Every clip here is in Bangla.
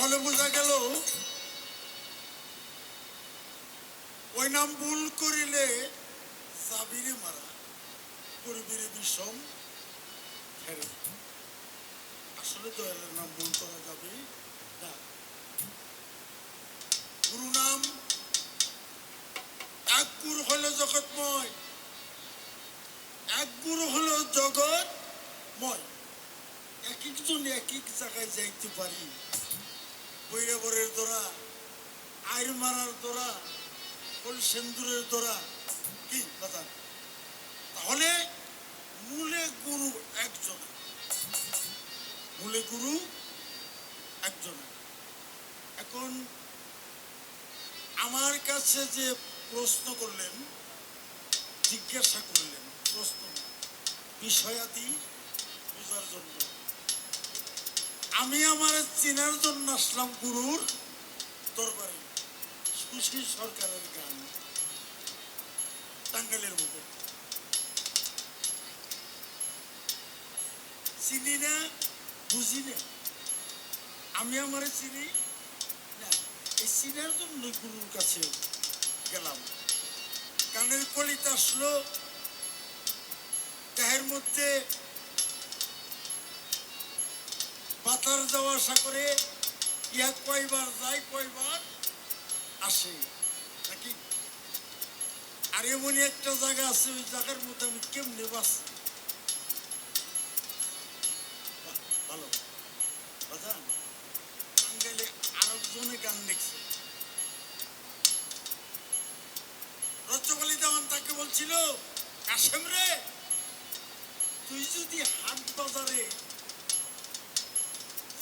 তাহলে বোঝা গেল ওই নাম ভুল করিলে যাবিরে মারা করবিরে বিষম ফেরে। আসলে দয়ালের নাম ভুল করা যাবে না। গুরু নাম এক গুরু হলো জগৎময়, এক গুরু হলো জগৎময়। এক একজন এক এক জায়গায় যাইতে পারি। বৈরাবরের দোরা, আইর মারার দোরা, ফুল সেন্দুরের দোরা কি কথা। তাহলে মূলে গুরু একজন, মূলে গুরু একজন। এখন আমার কাছে যে প্রশ্ন করলেন, জিজ্ঞাসা করলেন, প্রশ্ন বিষয়াদি বোঝার জন্য, আমি আমার চেনার জন্য আসলাম গুরুর দরবারে। সুশীল সরকারের গান টাঙ্গাইলের মধ্যে চিনি না, বুঝি না, আমি আমার চিনি না। এই চিনার জন্য গুরুর কাছে গেলাম। গানের কলিতে আসলো, দেহের মধ্যে পাতার যাওয়া আশা করে, ইহা কয়বার যায় কয়বার আসে নাকি। আর এমনই একটা জায়গা আছে, ওই জায়গার মধ্যে আমি কেমনে বাঁচি। ভালো বাজান, টাঙ্গাইলে আরেকজনে গান লিখছে, রজ্জবলি দেওয়ান তাকে বলছিল, কাশেম রে, তুই যদি হাট বাজারে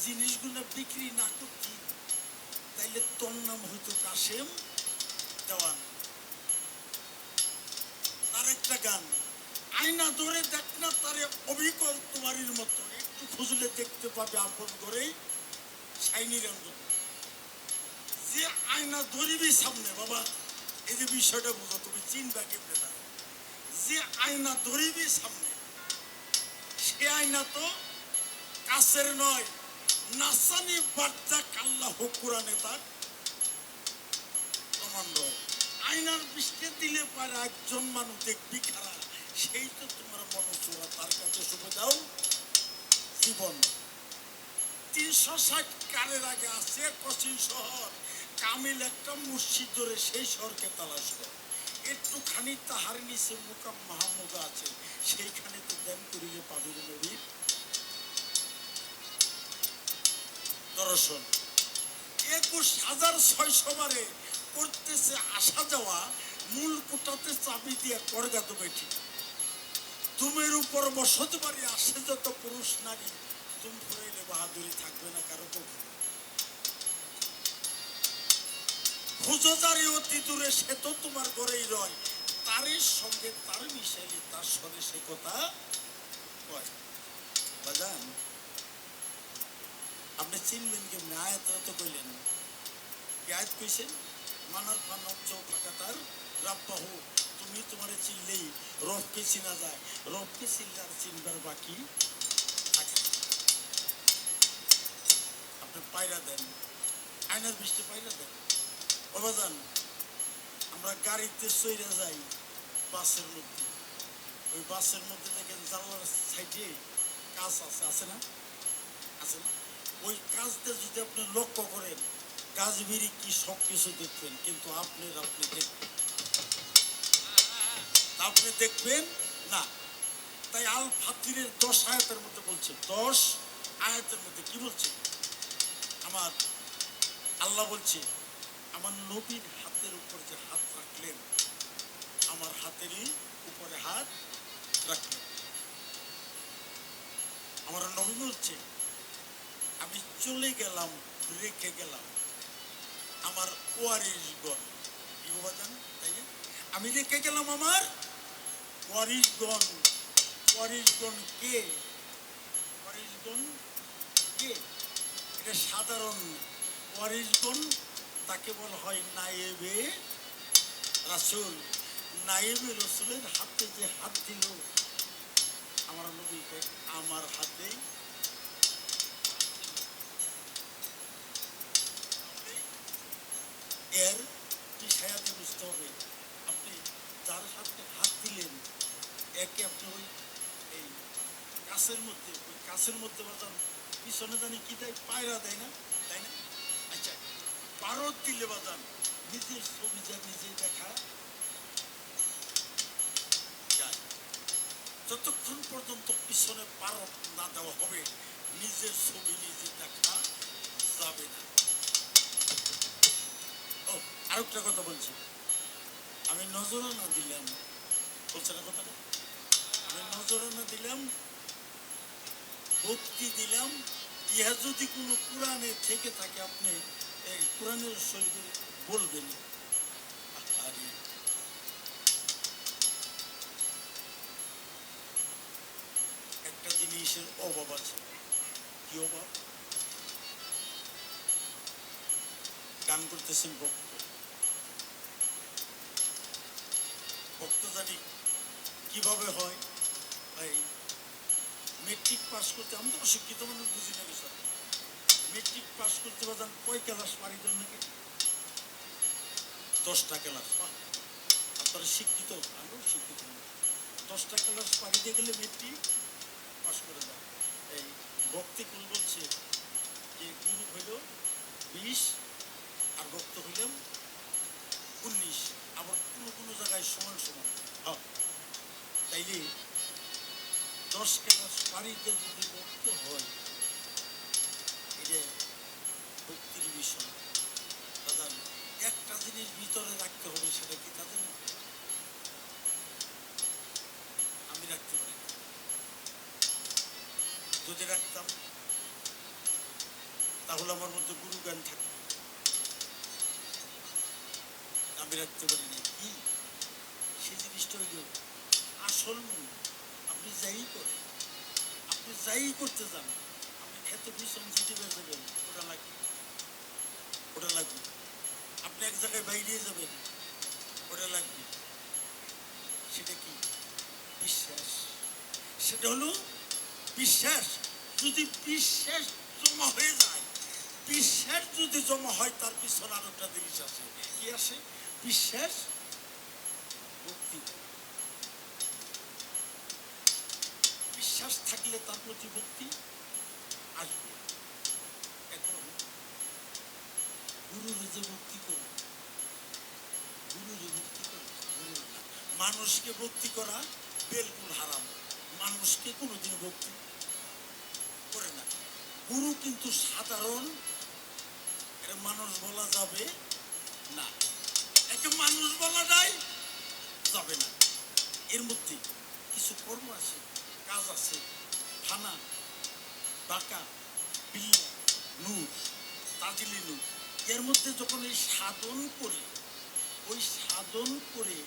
জিনিসগুলো বিক্রি না করতি, তাইলে তোর নাম হইতো কাশেম দেওয়ান। তার একটা গান, আয়না ধরে দেখ না তারে অবিকল তোমারির মতো, একটু খুঁজলে দেখতে পাবে আপন করে সাইনি রঞ্জন। যে আয়না ধরিবি সামনে, বাবা এই যে বিষয়টা বুঝো, তুমি চিনবা কেমনে তারে। যে আয়না ধরিবি সামনে, সে আয়না তো কাছের নয়, নাসানি বার্তা কাল্লা হোক কোরআনে তার প্রমাণ রয়। আয়নার বৃষ্টি দিলে পারে একজন মানুষ দেখবি খারা, সেই তো তোমার মনোচোরা, তার কাছে শুভে দাও জীবন। ৩৬০ কারের আগে আছে কঠিন শহর, কামিল একটা মসজিদ ধরে সেই শহরকে তালাশ কর। একটুখানি তাহার নিচে মুকাম মাহমুদ আছে, সেইখানে তো ধ্যান করিলে পাবি নবীর দর্শন। ২১,৬০০ বারে করতেছে আসা যাওয়া, মূল কোটাতে চাবি দিয়ে করগাতো বেঠি। তুমের উপর বসত বাড়ি আসে যত পুরুষ নারী, তুমি ফুরাইলে বাহাদুরি থাকবে না কারো পক্ষে। খুঁজোদারি অতি দূরে, সে তো তোমার ঘরেই রয়, তারের সঙ্গে তার মিশাইলে তার স্বরে সে কথা কয়। বাজান, আপনি চিনবেন কেমনি? আয়াতরা তো কইলেন, কি আয়াত কইছেন? মানার ফানক চৌফাকা তার রাব্বাহু, তুমি তোমারে চিনলেই রবকে চিনা যায়, রবকে চিনলে আর চিনবার বাকি থাকে। আপনি পায়রা দেন, আয়নার বৃষ্টি পায়রা দেন। ও বাজান, আমরা গাড়িতে চইরা যাই বাসের মধ্যে, ওই বাসের মধ্যে দেখেন জানলার সাইডে কাঁচ আছে, আছে না? আছে না? ওই কাঁচটা যদি আপনি লক্ষ্য করেন, গাছ বিড়ি কি সব কিছু দেখবেন, কিন্তু আপনি দেখবেন না। তাই আল ফাতিরের 10 আয়াতের মধ্যে বলছে, 10 আয়াতের মধ্যে কি বলছে? আমার আল্লাহ বলছে, আমার নবীর হাতের উপর যে হাত রাখলেন, আমার হাতেরই উপরে হাত রাখলেন। আমার নবী বলছে, আমি চলে গেলাম, রেখে গেলাম আমার ওয়ারিশগণ। কি বাবা, তাই না? আমি রেখে গেলাম আমার ওয়ারিশগণ। ওয়ারিশগণ কে? ওয়ারিশগণ কে? এটা সাধারণ ওয়ারিশগণ, তাকে বলা হয় নায়েবে রাসূল। নায়েবে রাসূলের হাতে যে হাত দিল আমার নবীকে, আমার হাতেই এর বিষয়াদি বুঝতে হবে। আপনি যার হাতে হাত দিলেন একে আপনি ওই এই কাছের মধ্যে বাজান পিছনে জানি কি দেয়, পায়রা দেয় না, তাই না? আচ্ছা, পারদ দিলে বাজান নিজের ছবি যা নিজে দেখা যায়। যতক্ষণ পর্যন্ত পিছনে পারদ না দেওয়া হবে নিজের ছবি নিজে দেখা যাবে না। ও, আরেকটা কথা বলছি, আমি নজরানা দিলাম, বলছে না কথাটা, আমি নজরানা দিলাম, ভক্তি দিলাম, ইহা যদি কোনো কোরআনে থেকে থাকে আপনি এই কোরআনের শরীফে বলবেন। আরে একটা জিনিসের অভাব আছে। কি অভাব? গান করতেছেন ভক্ত, ভক্ত জানি কিভাবে হয়। এই মেট্রিক পাস করতে, আমি তো শিক্ষিত মানুষ, বুঝি না বিষয়। মেট্রিক পাস করতে বাজান কয় ক্লাস পারি দেন নাকি? 10টা ক্লাস। আপনারা শিক্ষিত, আমিও শিক্ষিত। 10টা ক্লাস পারি দিয়ে গেলে মেট্রিক পাস করে দেয়। এই ভক্তি কোন বলছে যে গুরু হইল 20 আর ভক্ত হইলাম 19, আবার কোনো কোনো জায়গায় সমান সমান। হ্যাঁ, তাইলে 10 ক্লাস পারি দিয়ে যদি ভক্ত হয়, এটা ভক্তির বিষয়। দাদা, একটা জিনিস ভিতরে রাখতে হবে, সেটা কি তাদের আমি রাখতে পারি। যদি রাখতাম তাহলে আমার মধ্যে গুরু জ্ঞান থাকতো, আমি রাখতে পারি না। কি সে জিনিসটা হইল আসল মূল। আপনি যাই করেন, আপনি যাই করতে যান, আপনি খেতে ভীষণ ঝিটে বেঁচেবেন, ওটা লাগবে, ওটা লাগবে। আপনি এক জায়গায় বাইরে যাবেন, ওটা লাগবে। সেটা কি? বিশ্বাস। সেটা হলো বিশ্বাস। যদি বিশ্বাস জমা হয়ে যায়, বিশ্বাস যদি জমা হয়, তার পিছনে আরো একটা জিনিস আছে। কি আসে? বিশ্বাস, ভক্তি। বিশ্বাস থাকলে তার প্রতি ভক্তি আসবে। এখন গুরুর যে ভক্তি করবে, গুরুর ভক্তি করবে, গুরুর না। মানুষকে ভক্তি করা বিলকুল হারাম। মানুষকে কোনোদিন ভক্তি করে না। গুরু কিন্তু সাধারণ, এটা মানুষ বলা যাবে না, একে মানুষ বলা যায় যাবে না। এর মধ্যে কিছু কর্ম আছে, কাজ আছে। থানা, বাঁকা, বিল্লা, নূর, তাজিলি নূর, এর মধ্যে যখন এই সাধন করে, ওই সাধন করে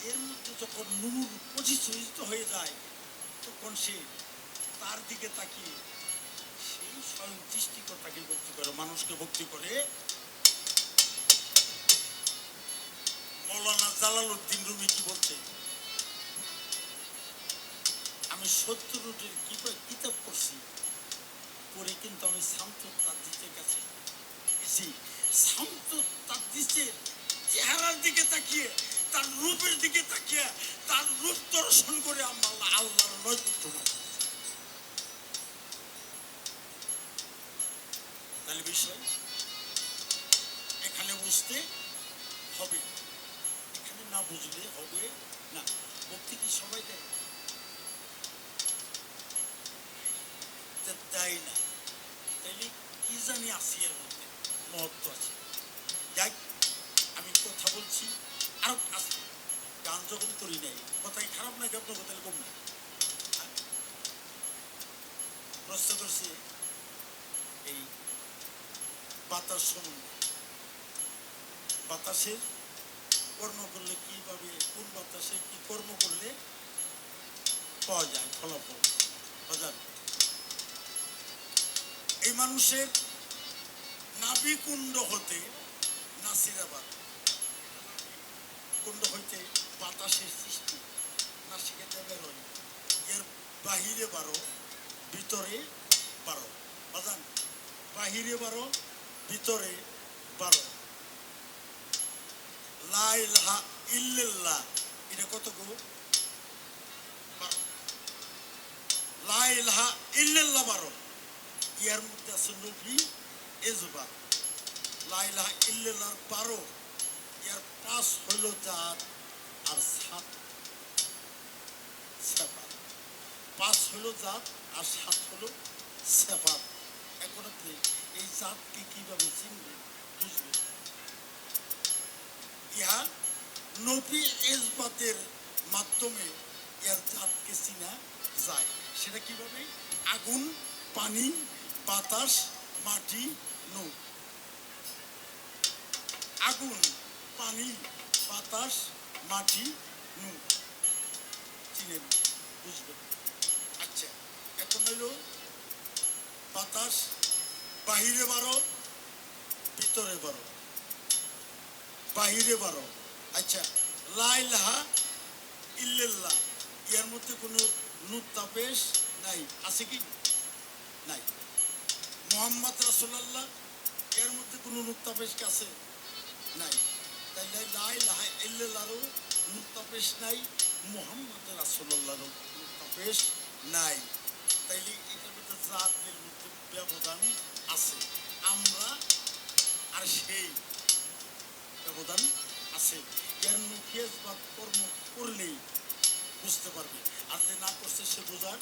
এর মধ্যে যখন নূর পরিচয়িত হয়ে যায়, তখন সে তার দিকে তাকিয়ে সেই স্বয়ং সৃষ্টিকর্তাকে ভক্তি করে, মানুষকে ভক্তি করে। মৌলানা জালালউদ্দিন রুমি কি বলছে? আমি 70 কিতাব পড়ছি, পড়ে কিন্তু আমি শামসুত তাবরিজের কাছে গেছি। শামসুত তাবরিজের চেহারার দিকে তাকিয়ে, তার রূপের দিকে তাকিয়ে, তার রূপ দর্শন করে আমরা আল্লাহর নৈকট্য লাভ করি। তাহলে বিষয় এখানে বুঝতে হবে, এখানে না বুঝলে হবে না। ভক্তি কি সবাই দেয়? দেয় না। তাইলে কি জানি আসি এর মধ্যে মহত্ব আছে। যাই, আমি কথা বলছি আরো আসবে। গান যখন করি নাই, কথাই খারাপ নাকি আপনার কথা কম না? প্রশ্ন করছি এই বাতাস সম্বন্ধে। বাতাসের কর্ম করলে কিভাবে, কোন বাতাসে কি কর্ম করলে পাওয়া যায় ফলাফল বাজার। এই মানুষের নাভিকুণ্ড হতে, নাসিরাবাদ কুণ্ড হইতে বাতাসের সৃষ্টি, নাসিকে বের হয়, এর বাহিরে 12, ভিতরে 12। বাজান, বাহিরে 12, ভিতরে 12। লা ইলাহা ইল্লাল্লাহ, এটা কত গো? 12। লা ইলাহা ইল্লাল্লাহ 12, ইয়ার মধ্যে আছে নফি ইসবাত। লা ইলাহা ইল্লাল্লাহ 12, ইয়ার 5 হলো জাত আর 7 সেফাত। 5 হলো জাত আর 7 হলো সেফাত। এখন আপনি এই জাতকে কিভাবে চিনবেন, বুঝবেন? ইহা নফি ইসবাতের মাধ্যমে এর জাতকে চিনা যায়। সেটা কিভাবে? আগুন, পানি, বাতাস, মাটি, নৌ। আগুন, পানি, বাতাস, মাটি, নৌ চিনেন, বুঝবেন। আচ্ছা, এখন হইল বাতাস বাহিরে 12, ভিতরে 12। বাহিরে 12। আচ্ছা, লা ইলাহা ইল্লাল্লাহ, এর মধ্যে কোনো নুত্তাপেশ নাই, আছে কি? নাই। মুহাম্মদ রাসূলুল্লাহ, এর মধ্যে কোনো নুত্তাপেশ আছে? নাই। তাইলে লা ইলাহা ইল্লাল্লাহরও নুত্তাপেশ নাই, মুহাম্মদ রাসূলুল্লাহরও নুত্তাপেশ নাই। তাইলে এটার মধ্যে জাতের মধ্যে ব্যবধান আছে। আমরা আর সেই ব্যবধান আছে। এর মুখিয়াজ বা কর্ম করলেই বুঝতে পারবে, আর যে না করছে সে বোঝার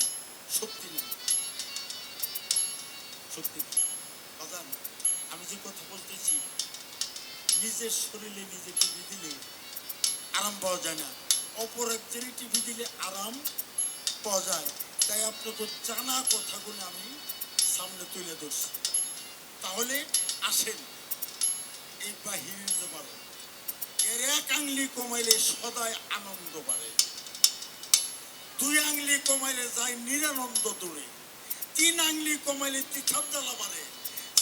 শক্তি নেই, শক্তি নেই। বাজান, আমি যে কথা বলতেছি, নিজের শরীরে নিজেকে দিলে আরাম পাওয়া যায় না, অপর একজনের টিভি দিলে আরাম পাওয়া যায়। তাই আপনাকে জানা কথাগুলো আমি সামনে তুলে ধরছি। তাহলে আসেন, এই বাহিরে যে পারো, এর 1 আঙ্গুলি কমাইলে সদাই আনন্দ বাড়ে, 2 আঙ্গুলি কমাইলে যায় নিরানন্দ দূরে, 3 আঙ্গুলি কমাইলে তীখার জ্বালা বাড়ে,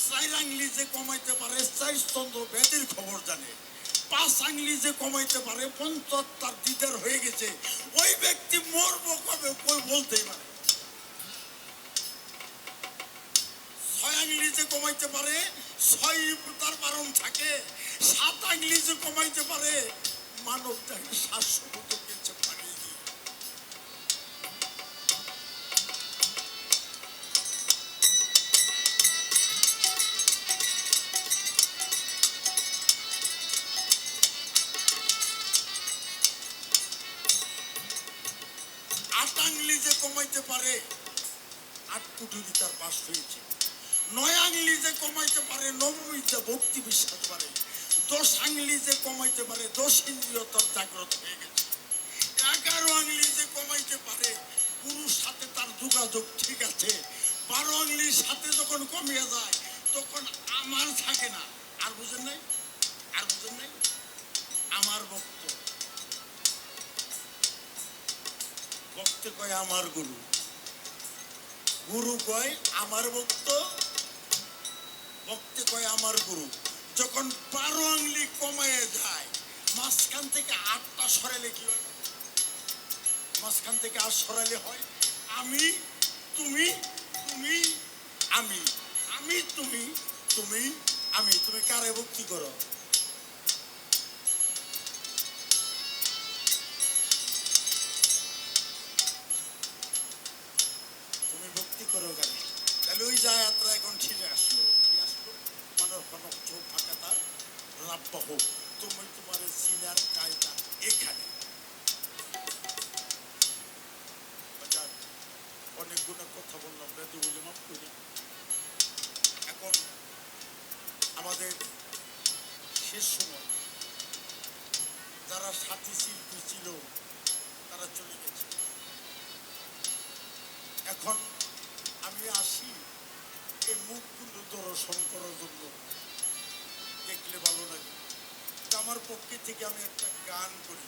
4 আঙ্গুলি যে কমাইতে পারে 4 চন্দ্র ব্যাধির খবর জানে, 5 আঙ্গুলি যে কমাইতে পারে 75 দিদার হয়ে গেছে, ওই ব্যক্তি মরবো কবে কই বলতেই পারে। 6 আঙ্গুলি যে কমাইতে পারে 6 তার বারণ থাকে, 7 আঙ্গুলি যে কমাইতে পারে মানবটাকে 700 মতো কেছে পানি দিয়ে। আঙ্গুলি যে কমাইতে পারে 8 কোটি তার পাশ হয়েছে, 9 আঙ্গুলি যে কমাইতে পারে নবমীতে ভক্তি বিশ্বাস বাড়ে, 10 আঙ্গুলি যে কমাইতে পারে 10 ইন্দ্রিয় তার জাগ্রত হয়ে গেছে, 11 আঙ্গুলি যে কমাইতে পারে গুরুর সাথে তার যোগাযোগ ঠিক আছে, 12 আঙ্গুলির সাথে যখন কমিয়ে যায় তখন আমার থাকে না। আর বুঝেন নাই? আর বুঝেন নাই? আমার ভক্ত, ভক্তে কয় আমার গুরু, গুরু কয় আমার ভক্ত, ভক্তে কয় আমার গুরু। যখন 12 আঙ্গুলি কমায় যায়, মাঝখান থেকে 8টা সরালে কি হয়? মাঝখান থেকে 8 সরালে হয় আমি, তুমি, তুমি, আমি, আমি, তুমি, তুমি, আমি। তুমি কারে ভক্তি করো? তুমি ভক্তি করো কারে? তাহলে ওই যাত্রা এখন ছিঁড়ে আসলো, কি আসলো? মানব মানব চোখ ফাঁকা তার লাভবা হোক, তুমি তোমার সিনার কায়দা এখানে। অনেকগুলো কথা বললাম, বেদু বলে মাফ করি। এখন আমাদের শেষ সময়, যারা সাথী শিল্পী ছিল তারা চলে গেছে। এখন আমি আসি এই মুখগুলো দর্শন করার জন্য, দেখলে ভালো লাগে। আমার পক্ষে থেকে আমি একটা গান করি।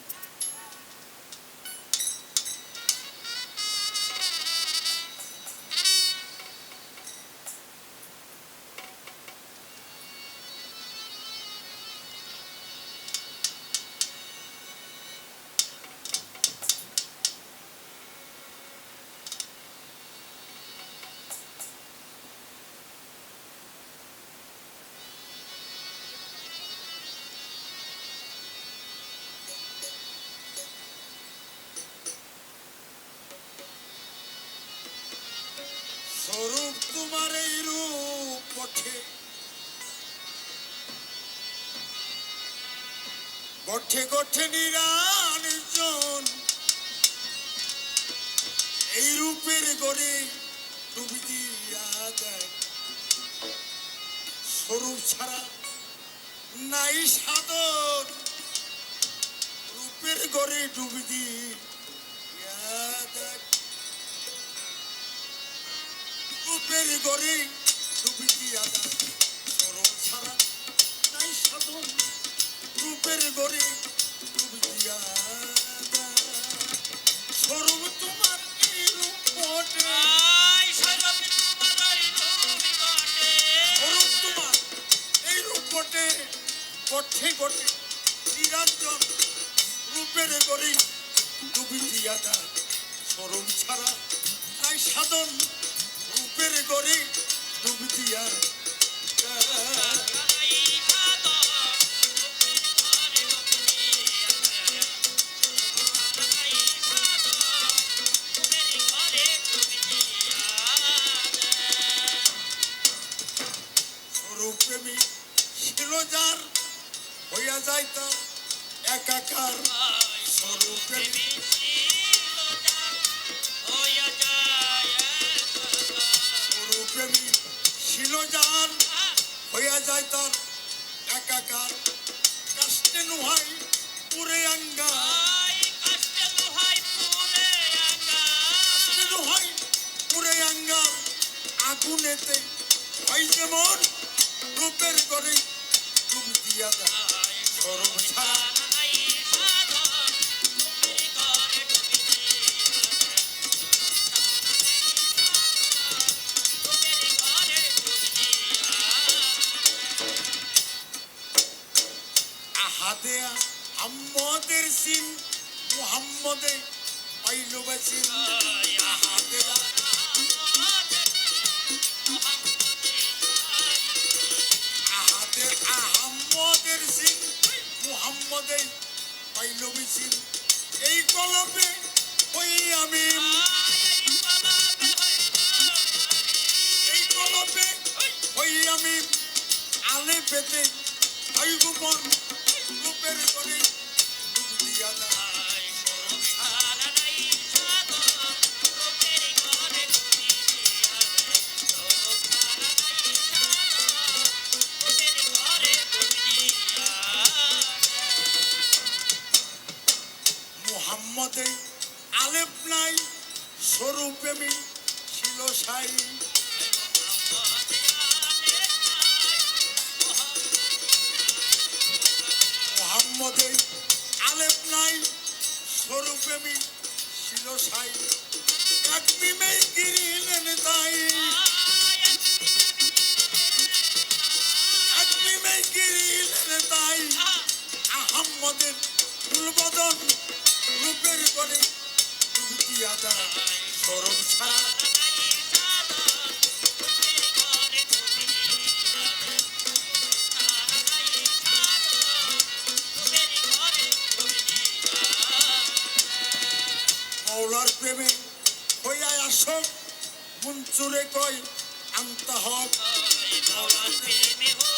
তোমার এই রূপ গঠে গঠে গঠে নিরঞ্জন এই রূপের গড়ে ডুবি দিয়া দেখ স্বরূপ ছাড়া নাই সাধন রূপের গড়ে ডুবি দিয়া দেখ রূপের গড়ে ডুবি দিয়া দেখ স্বরূপ ছাড়া নাই সাধন রূপের গড়ে ডুবি দিয়া দেখ স্বরূপ তোমার এই রূপ বটে স্বরূপ তোমার এই রূপ বটে গঠে গঠে নিরঞ্জন রূপের গড়ে ডুবি দিয়া দেখ স্বরূপ ছাড়া নাই সাধন রূপের গড়ে ডুবি দিয়া প্রেমী ছিল যার হইয়া যাইতা একাকার স্বরূপ প্রেমী স্বরূপ প্রেমী ছিল যার হইয়া যাইতার একাকার কাষ্টে নুহাই পুরে আঙ্গা কাষ্টে নুহাই পুরে আঙ্গা আগুনেতে হয় যেমন রূপের গড়ে ডুবি দিয়া দেখ স্বরূপ ছাড়া আহাদে আম্মদের সিন মুহাম্মদে পাইল বাসিন আহাদে আহম্মদের সিন মুহাম্মদে পাইল বিসিন এই কলবে হই আমি এই কলবে হই আমি আলে পেতে হয় গোপন রূপের করে ডুব দিয়া দেয় স্বরূপ ছাড়া নাই সাধন রূপের করে ডুবি দিয়া দেয় স্বরূপ ছাড়া নাই সাধন রূপের করে ডুবি দিয়া মুহাম্মদে আলেপ নাই স্বরূপ প্রেমী ছিল সাই মুহাম্মদে আলেপ নাই স্বরূপ প্রেমী ছিল সাই এক বিমেই গিরিলেন তাই এক বিমেই গিরিলেন তাই আহম্মদের ফুলবদন রূপের গড়ে ডুবি দিয়া দেয় স্বরূপ ছাড়া মৌলার প্রেমে হইয়া আসক মঞ্চুরে কয় আনতা হক মৌলার প্রেমে